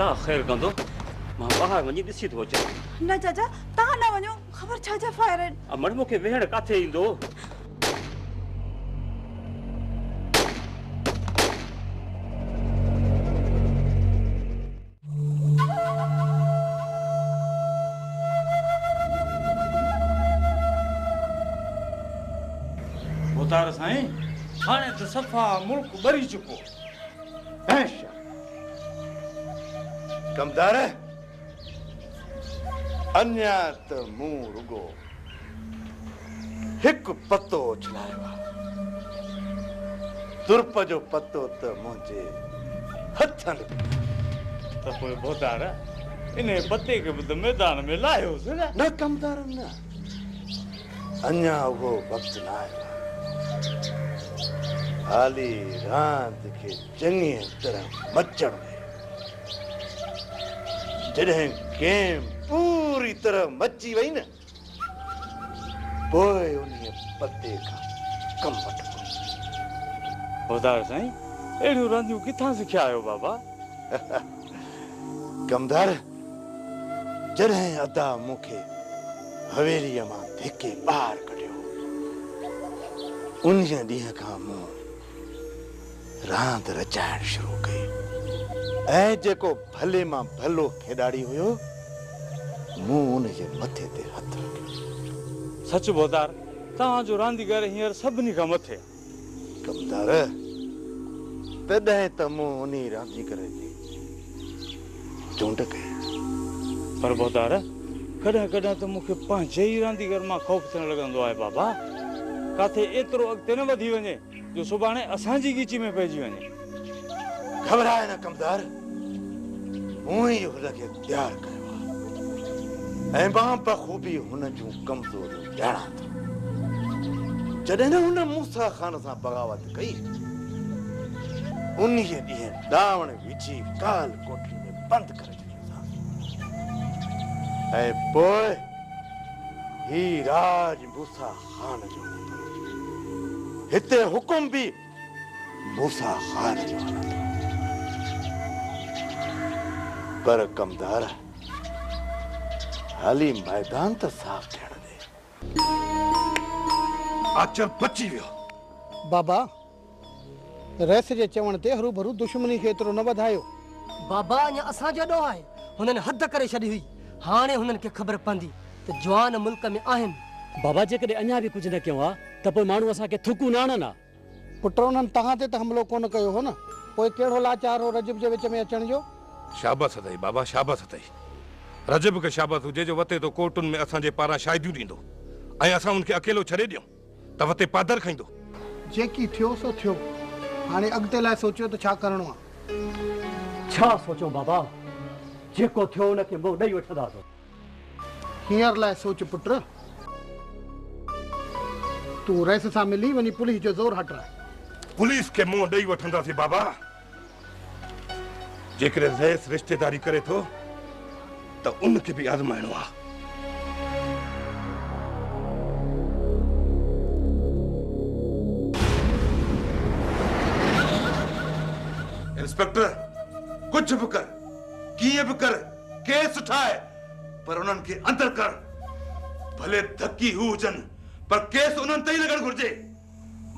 अल्लाह ख़ैर कंदो मां ॿाहिरि वञी ॾिसी थो अचां न चाचा तव्हां न वञो ख़बर छा फायर आहिनि अमड़ मूंखे वेहण किथे ईंदो उतार साईं हाणे त सफ़ा मुल्क ॿरी चुको कमदार अन्या त मूं रुगो हिकु पतो उछलायो आहे तुर्प जो पतो त मुंहिंजे हथनि त पोइ बोतार इन पते खे बि त मैदान में लाहियोसि न कमदार न अन्या उहो वक़्तु न आयो हाली रांदि खे चङी तरह मचण में जॾहिं गेम पूरी तरह मची वई न पोइ उन पते खां कम वठो बोतार साईं अहिड़ियूं रांदियूं किथां सिखिया आहियो बाबा कमदार जॾहिं अदा मूंखे हवेलीअ मां धिके ॿाहिरि कढियो उन ॾींहं खां मूं रांदि रचाइण शुरू कई ऐं जेको भले मां भलो खेॾाड़ी हुयो मूं उनजे मथे ते हथ रखियो सच बोतार तव्हांजो रांदीगर हींअर सभिनी खां मथे कमदार तॾहिं त मूं उन रांदीगर जी चूंड कई पर बोतार कॾहिं कॾहिं त मूंखे पंहिंजे ई रांदीगर मां ख़ौफ़ थियण लॻंदो आहे बाबा काथे एतिरो अॻिते न वधी वञे जो सुभाणे असांजी ॻीची में पइजी वञे घबराए न कमदार मूं ई हुनखे तयारु कयो आहे ऐं मां बख़ूबी हुन जूं कमज़ोरियूं ॼाणा थो जॾहिं न हुन मूसा ख़ान सां बग़ावत कई उन्हीअ ॾींहुं डावण विझी काल कोठरी में बंदि करे छॾियोसांसि ऐं पोइ ही राज मूसा ख़ान जो हिते हुकुम बि मूसा ख़ान जो हलंदो पर कमदार हाली मैदान त साफ़ थियण दे आचर बची वियो बाबा रैस जे चवण ते हरू भरू दुश्मनी खे एतिरो न वधायो बाबा अञा असां जॾो आहे हुननि हद करे छॾी हुई हाणे हुननि खे ख़बर पवंदी त जवान मुल्क में आहिनि बाबा जेकॾहिं अञा बि कुझु न कयो आहे त पोइ माण्हू असांखे थुकूं न आणनि हा पुट उन्हनि तव्हां ते त हमलो कोन कयो हो न पोइ कहिड़ो लाचार हो रजब जे विच में अचण जो शाबाश अथई बाबा शाबाश अथई रजब खे शाबाश हुजे जो वते तो कोर्टुनि में असांजे पारां शाहिदियूं ॾींदो ऐं असां उनखे अकेलो छॾे ॾियूं त वते पादर खाईंदो जेकी थियो सो थियो हाणे अॻिते लाइ सोचियो त छा करणो आहे छा सोचो बाबा जेको थियो उनखे मुंहुं ॾेई वठंदासीं हींअर लाइ सोच पुट तूं रैस सां मिली वञी पुलिस जो ज़ोर हटाए पुलिस खे मुंहुं ॾेई वठंदासीं बाबा जेकॾहिं रैस रिश्तेदारी करे थो त उनखे बि आज़माइणो आहे इंस्पेक्टर कुछ भी कर कीअं बि कर केस ठाहे पर उन्हनि खे अंदर कर भले धकी हू हुजनि पर केस उन्हनि ते ई लॻणु घुर्जे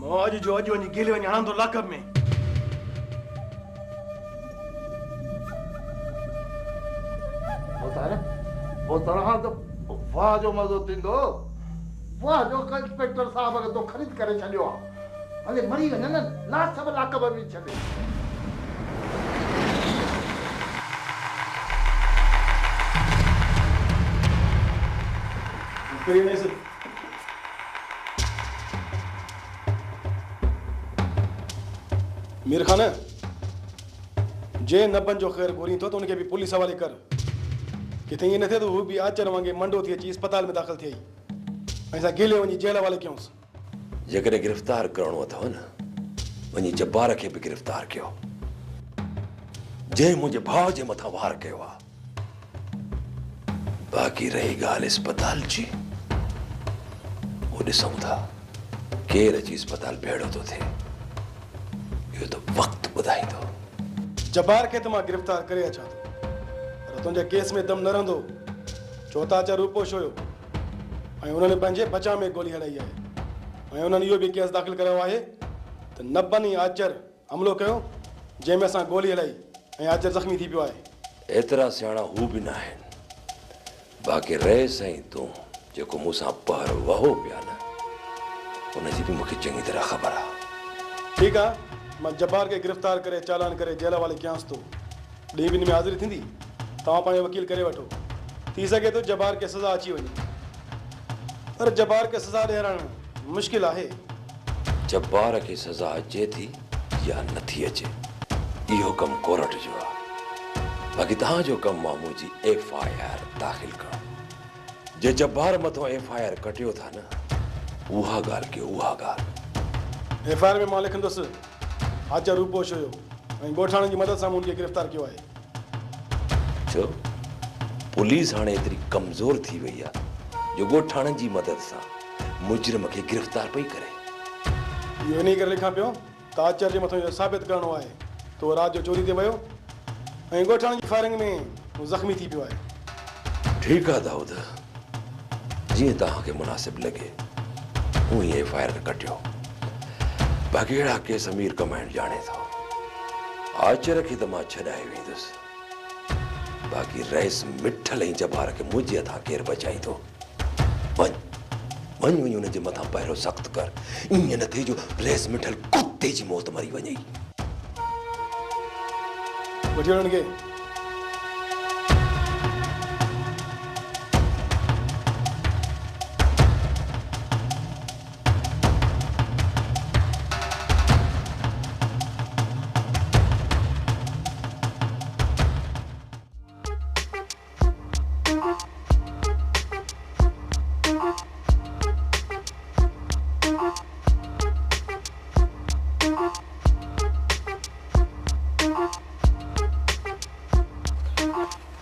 मौज जो अॼु वञी गिले वञी हणंदो लाकब में वो तनहा तो वाह जो मज़ो थींदो वाह जो इंस्पेक्टर साहब खे तो ख़रीद करे छॾियो आहे हले मरी वञनि न लास्ट सभु लाकब बि छॾे मीर खान जे नबन जो ख़ैर गोरी थो तो उनके भी पुलिस हवाले कर किथे ये न थे तो वो भी आचर वांगे मंडो थी अची अस्पताल में दाखिल थी ऐसा गिले वनी जेल वाले क्यों जेकॾहिं गिरफ़्तार करणो अथव न वञी जब्बार खे बि गिरफ़्तार कयो जंहिं मुंहिंजे भाउ जे मथां वार कयो आहे बाक़ी रही ॻाल्हि अस्पताल जी वो ॾिसूं था केरु अची अस्पताल भेड़ो थो थिए इहो त वक़्तु ॿुधाईंदो जब्बार के तो मां गिरफ्तार करे अचा तो तुंहिंजे केस में दम न रहंदो छो त आचार्य रूपोश हुयो ऐं उन्हनि पंहिंजे बचाव में गोली हलाई आहे ऐं उन्हनि इहो बि केस दाख़िल करायो आहे त नबनी आचार्य हमलो कयो जंहिंमें असां गोली हलाई ऐं आचार्य ज़ख़्मी थी पियो आहे। एतिरा सियाणा हू बि न आहिनि बाक़ी रहे साईं तूं जेको मूंसां पहर वहो पिया न उनजी बि मूंखे चङी तरह ख़बर आहे। ठीकु आहे मां जब्बार खे गिरफ़्तार करे चालान करे जेल वाले कयांसि थो 2 ॾींहं में हाज़िरी थींदी तव्हां पंहिंजो वकील करे वठो थी सघे थो जब्बार खे सज़ा अची वञे पर जब्बार खे सज़ा ॾियारणु मुश्किल आहे। जब्बार खे सज़ा अचे थी या नथी अचे इहो कमु कोर्ट जो आहे बाक़ी तव्हांजो कमु आहे मुंहिंजी FIR दाख़िल करणु जे जब्बार मथां FIR कटियो था न उहा ॻाल्हि कयो उहा ॻाल्हि FIR में मां लिखंदुसि आचार्य रूपोश हुयो ऐं ॻोठाणनि जी मदद सां मूं उनखे गिरफ़्तार कयो आहे। छो पुलिस हाणे एतिरी कमज़ोर थी वई आहे जो ॻोठाणनि जी मदद सां मुजरिम खे गिरफ़्तार पई करे। इहो इन करे लिखां पियो त आचार्य जे मथां इहो साबित करणो आहे त उहो राति जो चोरी ते वियो ऐं ॻोठाणनि जी फायरिंग में उहो ज़ख़्मी थी पियो आहे। ठीकु आहे दाऊद जीअं तव्हांखे मुनासिब लॻे हूअं ई FIR कटियो बाक़ी अहिड़ा केस अमीर कमाइण ॼाणे थो आचार्य खे त मां छॾाए वेंदुसि बाक़ी रईस मिठल ऐं जब्बार खे मुंहिंजे हथां केरु बचाईंदो वञ वञ वञ हुनजे मथां पहिरियों सख़्तु कर ईअं न थिए जो रईस मिठल कुते जी मौत मरी वञे। वठी वञनि खे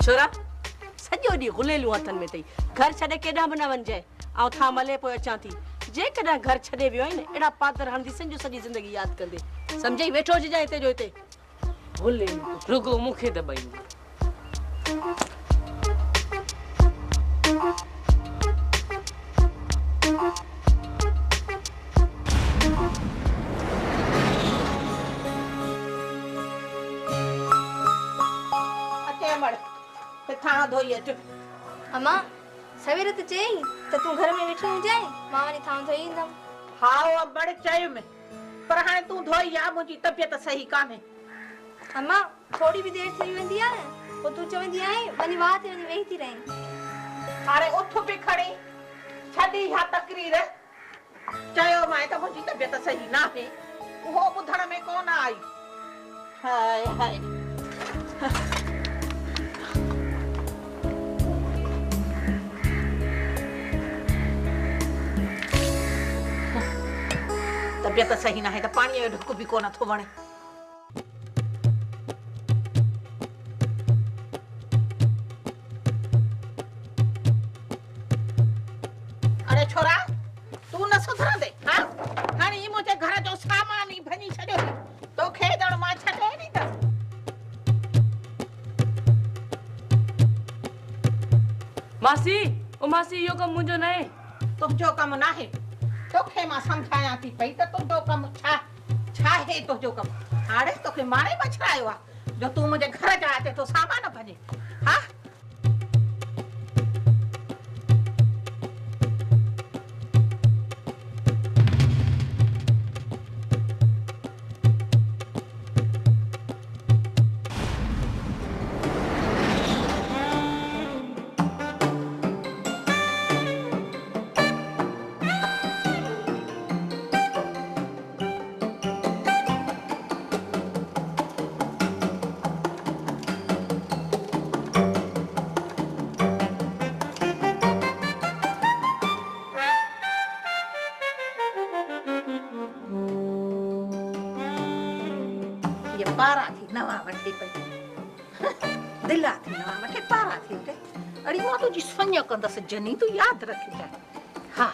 छोरा सॼो ॾींहुं गुलेलियूं हथनि में अथई घर छॾे केॾांहुं बि न वञिजे ऐं था मले पोइ अचां थी जेकॾहिं घर छॾे वियो आहे न अहिड़ा पादर हणंदी सॼो सॼी ज़िंदगी यादि कंदे सम्झई वेठो हुजे हिते जो हिते गुलेलियूं रुगो मूंखे दॿाईंदी। थां धोई अच अम्मा सवेरे तो चई त तू घर में वेठी हुजाए मां वनी थां धोई इंदम। हां बड़े चयो में पर हाणे तू धोई आ मुंजी तबियत सही काने। अम्मा थोड़ी भी देर थी वेंदी आ ओ तू चवंदी आहे वनी वात वनी वेही थी रही हाणे उठ भी खड़ी छडी हा तकरीर चयो मां त मुंजी तबियत सही ना है वो बुधण में कोन आई। हाय हाय तबियत सही ना है तो पानी जो ढुक भी कोन थो वणे। अरे छोरा तू न सुधरंदे हां हाणे ई मुझे घर जो सामान ही भनी छड्यो तो खेदण मां छडे नी त मासी ओ मासी यो कम मुंजो न है तुझो कम ना है तोखे मां समझाया थी पई त तुझो कम छा है तुझो कम हाणे तोखे मारे मछरायो आ जो तू मुझे घर जा अचे तो सामान भजे हां पारा थी नवा वंडी पई दिला थी नवा मटे पारा थी उठे अड़ी मां तुझी सन्य कंदस जनी तू याद रखिजा हां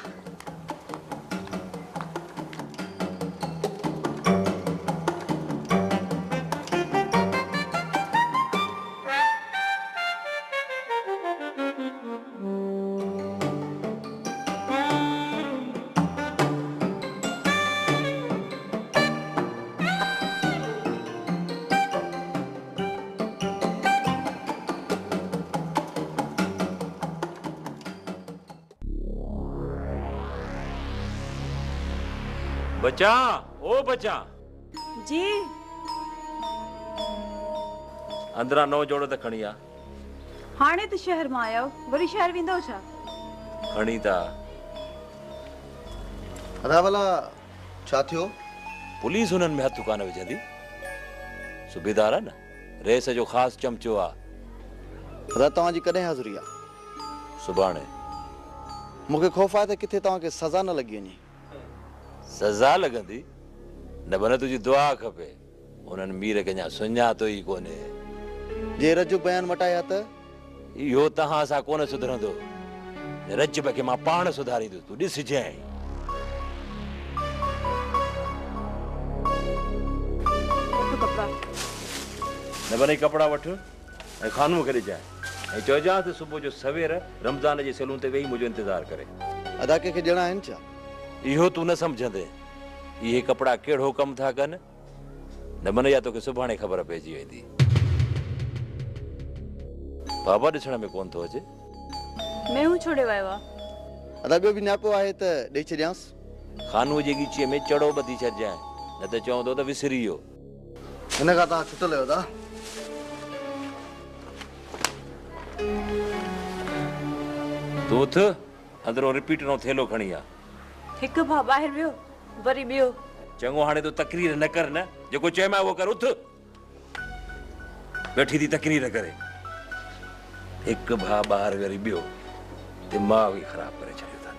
बचा ओ बचा जी अंदरा नौ जोड़ो त खणी आ हाणे त शहर मां आयो वरी शहर वेंदो छा खणी था अदा भला छा थियो पुलिस हुननि में हथ कान विझंदी सूबेदार आहे न रेस जो ख़ासि चमचो आहे अदा तव्हांजी कॾहिं हाज़ुरी आहे सुभाणे मूंखे ख़ौफ़ आहे त किथे तव्हांखे सज़ा न लॻी वञे सज़ा लॻंदी न भले तुंहिंजी दुआ खपे उन्हनि मीर खे अञा सुञातो ई कोन्हे जे रजु बयान मटाया त इहो तव्हां सां कोन सुधरंदो रजब खे मां पाण सुधारींदुसि तूं ॾिसजांइ न भले कपिड़ा वठ ऐं खानो खे ॾिजांइ ऐं चइजांइ त सुबुह जो सवेर रमज़ान जे सैलून ते वेही मुंहिंजो इंतज़ारु करे अदा कंहिंखे ॼणा आहिनि छा इहो तूं न सम्झंदे इहे कपिड़ा कहिड़ो कमु था कनि न मन या तोखे सुभाणे ख़बर पइजी वेंदी बाबा ॾिसण में कोन थो अचे मैं हूं छोड़े वियो आहे अदा ॿियो बि नियापो आहे त ॾेई छॾियांसि खानूअ जे गीचीअ में चड़ो ॿधी छॾिजांइ न त चवंदो त विसरी वियो हिन खां तव्हां छुटल आहियो अदा तूं उथ अंदरो रिपीट नो थेलो खणी आ हिकु भाउ ॿाहिरि वियो वरी ॿियो चङो हाणे तूं तकरीर न कर न जेको चयोमांइ उहो कर उथ वेठी थी तकरीर करे हिकु भाउ ॿाहिरि वरी ॿियो दिमाग़ ई ख़राब करे छॾियो था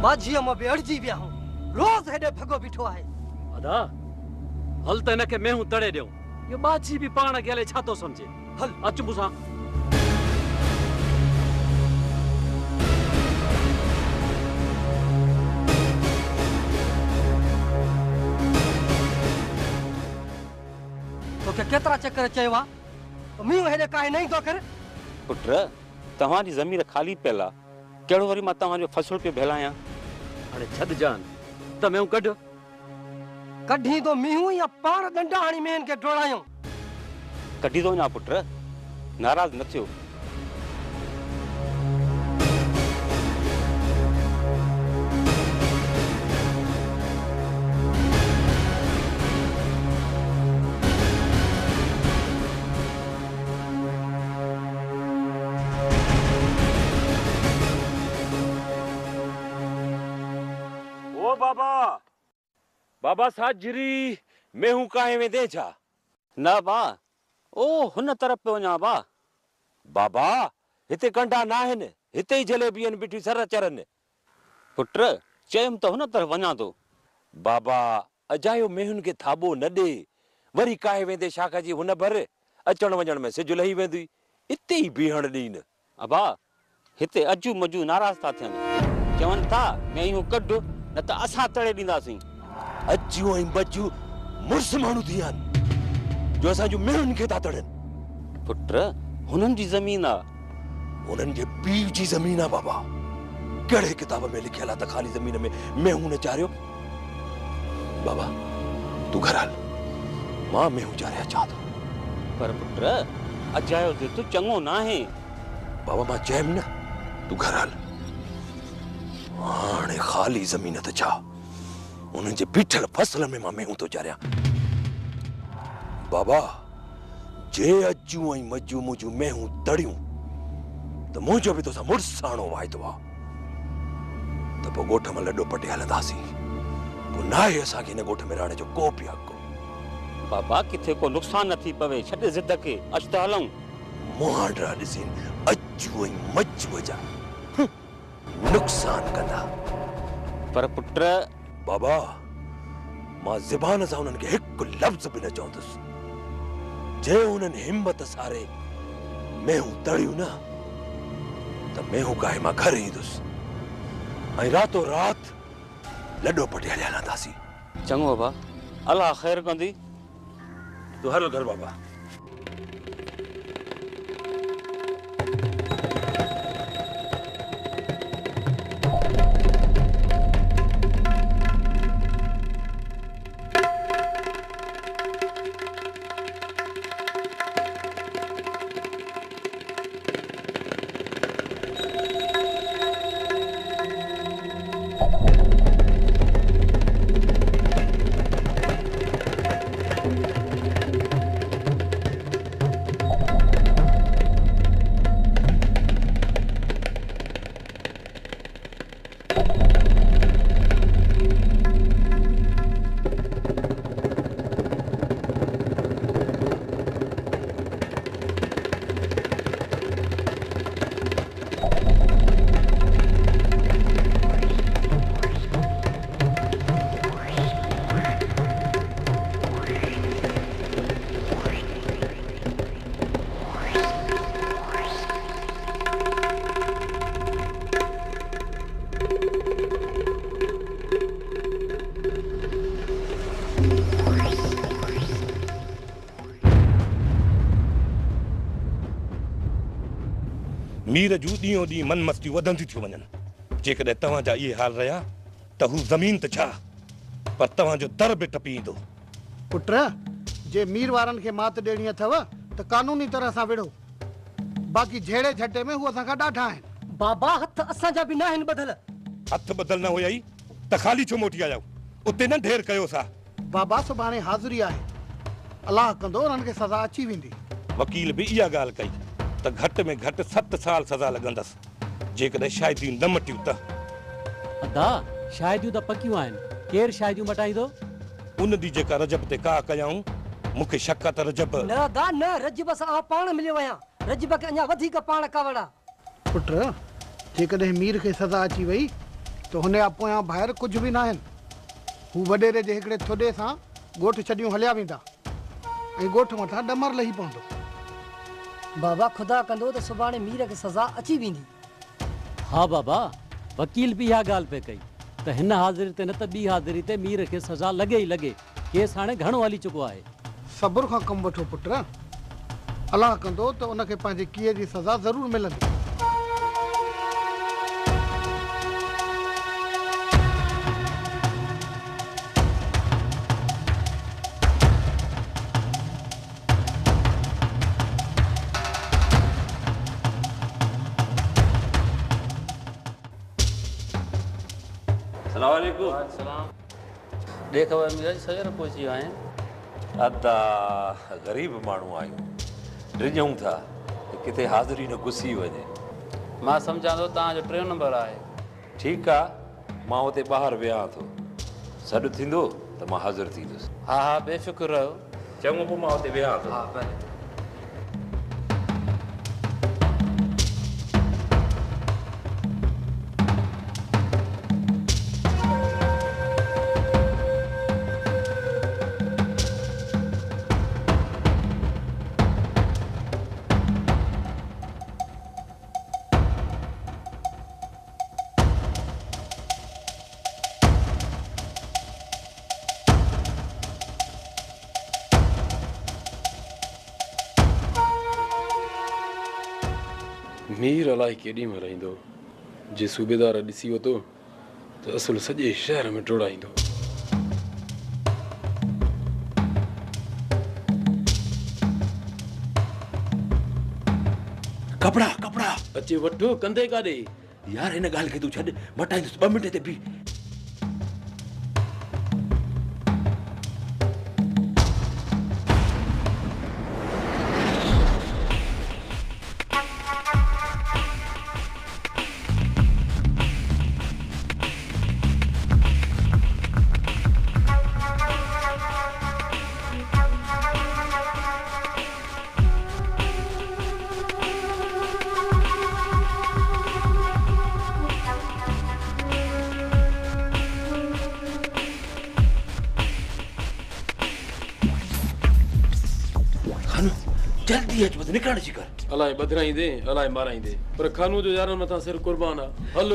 बाजी मां बि अड़जी विया हूं रोज़ हेॾे भॻो बीठो आहे अदा हल त हिनखे मेहूं तड़े ॾियूं इहो बाजी बि पाण खे हले छा थो सम्झे हल अच मूंसां तोखे केतिरा चक्कर चयो आहे मींहुं हेॾे काहे नहीं थो कर पुट तव्हांजी ज़मीर ख़ाली पियल आहे कहिड़ो वरी मां तव्हांजो फसुल पियो भेलायां हाणे छॾ जान त मेहूं कढ कढी तो मींहुं या पाण डंडा हणी मेहन खे डोड़ायूं कढी थो वञा पुट नाराज़ न थियो बाबा बाबा साजरी मेहूं काहे वेंदे छा न बा ओ हुन तरफ़ पियो वञा बा बाबा हिते कंडा न आहिनि हिते ई जलेबी आहिनि बीठी सर चरनि पुट चयुमि त हुन तरफ़ वञा थो बाबा अजायो मेहुनि खे थाबो न ॾे वरी काहे वेंदे शाख जी हुन भर अचण वञण में सिज लही वेंदी इते ई बीहण ॾी न अबा हिते अजू मजू नाराज़ था थियनि चवनि था मैं इहो कढ न त असां तड़े ॾींदासीं अजू ऐं बजू मुड़ुस माण्हू थी विया आहिनि जो असांजूं मेहुनि खे था तड़नि पुट हुननि जी ज़मीन आहे हुननि जे पीउ जी ज़मीन आहे बाबा कहिड़े किताब में लिखियल आहे त ख़ाली ज़मीन में मेहूं न चारियो बाबा तूं घर हल मां मेहूं चारिया चाह थो पर पुट अजायो दिल तो चङो न आहे बाबा मां चयमि न तूं घर हल हाणे ख़ाली ज़मीन त छा उन्हनि जे बीठल फसल में मां मेहूं थो चारियां बाबा जे अजू ऐं मजू मुंहिंजूं मेहूं तड़ियूं त मुंहिंजो बि तोसां मुड़ुस साणो वाइदो आहे त पोइ ॻोठ मां लॾो पटे हलंदासीं पोइ नाहे असांखे हिन ॻोठ में रहण जो को बि हक़ बाबा किथे को नुक़सान न थी पवे छॾ ज़िद खे अच त हलूं मुहांडरा ॾिसी अजू ऐं मजूअ जा नुक़सान कंदा पर पुट बाबा मां ज़बान सां उन्हनि खे हिकु लफ़्ज़ बि न चवंदुसि जे उन्हनि हिम्मत सारे मेहूं तड़ियूं न त मेहूं काहे मां घर ईंदुसि ऐं रातो रात लॾो पटियाले हलंदासीं। चङो बाबा, अलाह ख़ैर कंदी। तूं हल घर बाबा। मीर जूं ॾींहों ॾींहुं मन मस्तियूं वधंदियूं थियूं वञनि। जेकॾहिं तव्हांजा इहे हाल रहिया त हू ज़मीन त छा पर तव्हांजो दर बि टपी ईंदो। पुट जे मीर वारनि खे मात ॾियणी अथव त कानूनी तरह सां विढ़ो, बाक़ी जहिड़े झटे में हू असांखां ॾाढा आहिनि। बाबा हथ असांजा बि न आहिनि ॿधल। हथ ॿधल न हुयई त ख़ाली छो मोटी आया? उते न ढेर कयो सा। बाबा सुभाणे हाज़िरी आहे, अलाह कंदो उन्हनि खे सज़ा अची वेंदी। वकील बि इहा ॻाल्हि कई त घटि में घटि 7 साल सज़ा लॻंदसि जेकॾहिं शायदियूं न मटियूं त। अदा शायदियूं त पकियूं आहिनि, केरु शायदियूं मटाईंदो? उन ॾींहुं जेका रजब ते का कयाऊं मूंखे शक आहे त रजब न अदा न, रजब सां पाण मिलियो आहियां। रजब खे अञा वधीक पाण कावड़ा। पुट जेकॾहिं मीर खे सज़ा अची वई त हुन जा पोयां ॿाहिरि कुझु बि न आहिनि। हू वॾेरे जे हिकिड़े थोॾे सां ॻोठु छॾियूं हलिया वेंदा ऐं ॻोठु मथां ॾमर लही पवंदो। बाबा खुदा कंदो त सुभाणे मीर खे सज़ा अची वेंदी। हा बाबा, वकील बि इहा ॻाल्हि पे कई त हिन हाज़िरी ते न त ॿी हाज़िरी ते मीर खे सज़ा लॻे ई लॻे। केस हाणे घणो हली चुको आहे। सब्र खां कमु वठो पुट, अलाह कंदो त उनखे पंहिंजे कीअ जी सज़ा ज़रूरु मिलंदी। देख मीर सवेर पहुची विया आहिनि। अदा ग़रीब माण्हू आहियूं, डिॼूं था किथे हाज़िरी न घुसी वञे। मां सम्झां थो तव्हांजो 3 नंबर आहे। ठीकु आहे, मां हुते ॿाहिरि वियां थो, सॾु थींदो त मां हाज़िर थींदुसि। हा हा बेफ़िक्र रहो। चङो पोइ मां हुते वियां थो। हा भले। मीर अलाही केॾी महिल ईंदो, जे सूबेदार ॾिसी वरितो त असुलु सॼे शहर में टोड़ाईंदो। कपिड़ा कपिड़ा अचे वठो, कंदे काॾे? यार हिन ॻाल्हि खे तूं छॾ, मटाईंदुसि 2 मिंट ते बि। जल्दी अच, बस निकरण जी कर। अलाए ॿधराईंदे अलाए माराईंदे, पर खानू जो यारनि मथां सिर कुर्बान आहे। हल